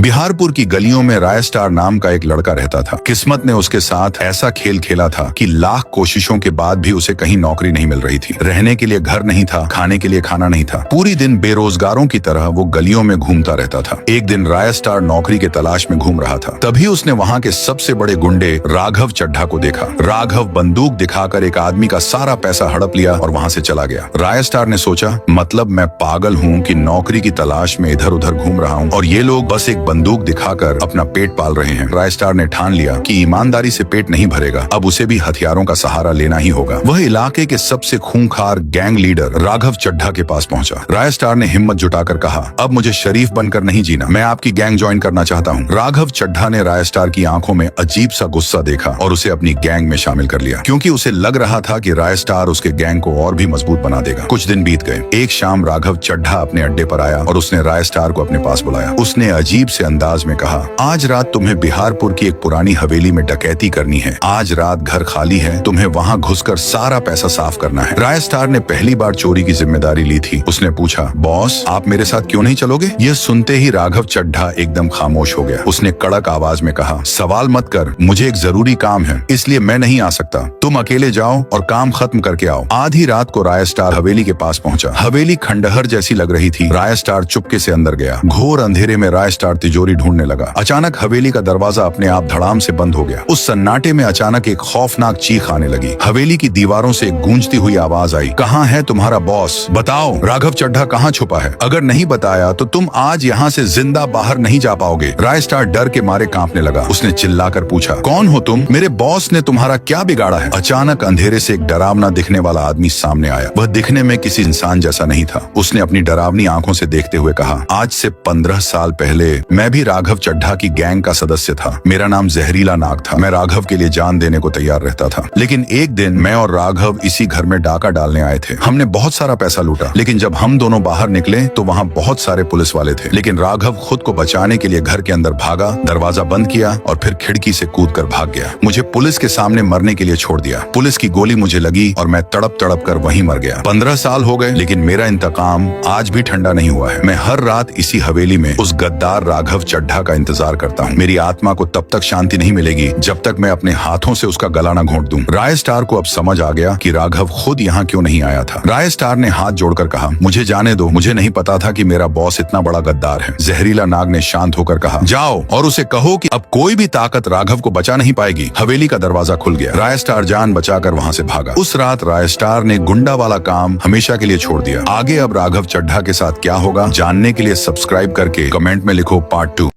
बिहारपुर की गलियों में राय स्टार नाम का एक लड़का रहता था। किस्मत ने उसके साथ ऐसा खेल खेला था कि लाख कोशिशों के बाद भी उसे कहीं नौकरी नहीं मिल रही थी। रहने के लिए घर नहीं था, खाने के लिए खाना नहीं था। पूरी दिन बेरोजगारों की तरह वो गलियों में घूमता रहता था। एक दिन राय स्टार नौकरी के तलाश में घूम रहा था। तभी उसने वहाँ के सबसे बड़े गुंडे राघव चड्ढा को देखा। राघव बंदूक दिखाकर एक आदमी का सारा पैसा हड़प लिया और वहाँ से चला गया। राय स्टार ने सोचा, मतलब मैं पागल हूँ कि नौकरी की तलाश में इधर उधर घूम रहा हूँ और ये लोग बस एक बंदूक दिखाकर अपना पेट पाल रहे हैं। राय स्टार ने ठान लिया कि ईमानदारी से पेट नहीं भरेगा, अब उसे भी हथियारों का सहारा लेना ही होगा। वह इलाके के सबसे खूंखार गैंग लीडर राघव चड्ढा के पास पहुंचा। राय स्टार ने हिम्मत जुटाकर कहा, अब मुझे शरीफ बनकर नहीं जीना, मैं आपकी गैंग ज्वाइन करना चाहता हूँ। राघव चड्ढा ने राय स्टार की आंखों में अजीब सा गुस्सा देखा और उसे अपनी गैंग में शामिल कर लिया, क्योंकि उसे लग रहा था कि राय स्टार उसके गैंग को और भी मजबूत बना देगा। कुछ दिन बीत गए। एक शाम राघव चड्ढा अपने अड्डे पर आया और उसने राय स्टार को अपने पास बुलाया। उसने अजीब से अंदाज में कहा, आज रात तुम्हें बिहारपुर की एक पुरानी हवेली में डकैती करनी है। आज रात घर खाली है, तुम्हें वहाँ घुसकर सारा पैसा साफ करना है। राय स्टार ने पहली बार चोरी की जिम्मेदारी ली थी। उसने पूछा, बॉस आप मेरे साथ क्यों नहीं चलोगे? यह सुनते ही राघव चड्ढा एकदम खामोश हो गया। उसने कड़क आवाज में कहा, सवाल मत कर, मुझे एक जरूरी काम है, इसलिए मैं नहीं आ सकता। तुम अकेले जाओ और काम खत्म करके आओ। आधी रात को राय स्टार हवेली के पास पहुंचा। हवेली खंडहर जैसी लग रही थी। राय स्टार चुपके से अंदर गया। घोर अंधेरे में राय स्टार तिजोरी ढूंढने लगा। अचानक हवेली का दरवाजा अपने आप धड़ाम से बंद हो गया। उस सन्नाटे में अचानक एक खौफनाक चीख आने लगी। हवेली की दीवारों से एक गूंजती हुई आवाज आई, कहाँ है तुम्हारा बॉस? बताओ राघव चड्ढा कहाँ छुपा है? अगर नहीं बताया तो तुम आज यहाँ से जिंदा बाहर नहीं जा पाओगे। राय स्टार डर के मारे कांपने लगा। उसने चिल्लाकर पूछा, कौन हो तुम? मेरे बॉस ने तुम्हारा क्या बिगाड़ा है? अचानक अंधेरे से एक डरावना दिखने वाला आदमी सामने आया। वह दिखने में किसी इंसान जैसा नहीं था। उसने अपनी डरावनी आंखों से देखते हुए कहा, आज से 15 साल पहले मैं भी राघव चड्ढा की गैंग का सदस्य था। मेरा नाम जहरीला नाग था। मैं राघव के लिए जान देने को तैयार रहता था। लेकिन एक दिन मैं और राघव इसी घर में डाका डालने आए थे। हमने बहुत सारा पैसा लूटा, लेकिन जब हम दोनों बाहर निकले तो वहाँ बहुत सारे पुलिस वाले थे। लेकिन राघव खुद को बचाने के लिए घर के अंदर भागा, दरवाजा बंद किया और फिर खिड़की से कूदकर भाग गया। मुझे पुलिस के सामने मरने के लिए छोड़ दिया। पुलिस की गोली मुझे लगी और मैं तड़प तड़प कर वहीं मर गया। 15 साल हो गए, लेकिन मेरा इंतकाम आज भी ठंडा नहीं हुआ है। मैं हर रात इसी हवेली में उस गद्दार राघव चड्ढा का इंतजार करता हूँ। मेरी आत्मा को तब तक शांति नहीं मिलेगी जब तक मैं अपने हाथों से उसका गला न घोंट दूं। राय स्टार को अब समझ आ गया कि राघव खुद यहाँ क्यों नहीं आया था। राय स्टार ने हाथ जोड़कर कहा, मुझे जाने दो, मुझे नहीं पता था कि मेरा बॉस इतना बड़ा गद्दार है। जहरीला नाग ने शांत होकर कहा, जाओ और उसे कहो कि अब कोई भी ताकत राघव को बचा नहीं पाएगी। हवेली का दरवाजा खुल गया। राय स्टार जान बचाकर वहाँ से भागा। उस रात राय स्टार ने गुंडा वाला काम हमेशा के लिए छोड़ दिया। आगे अब राघव चड्ढा के साथ क्या होगा जानने के लिए सब्सक्राइब करके कमेंट में लिखो पार्ट 2।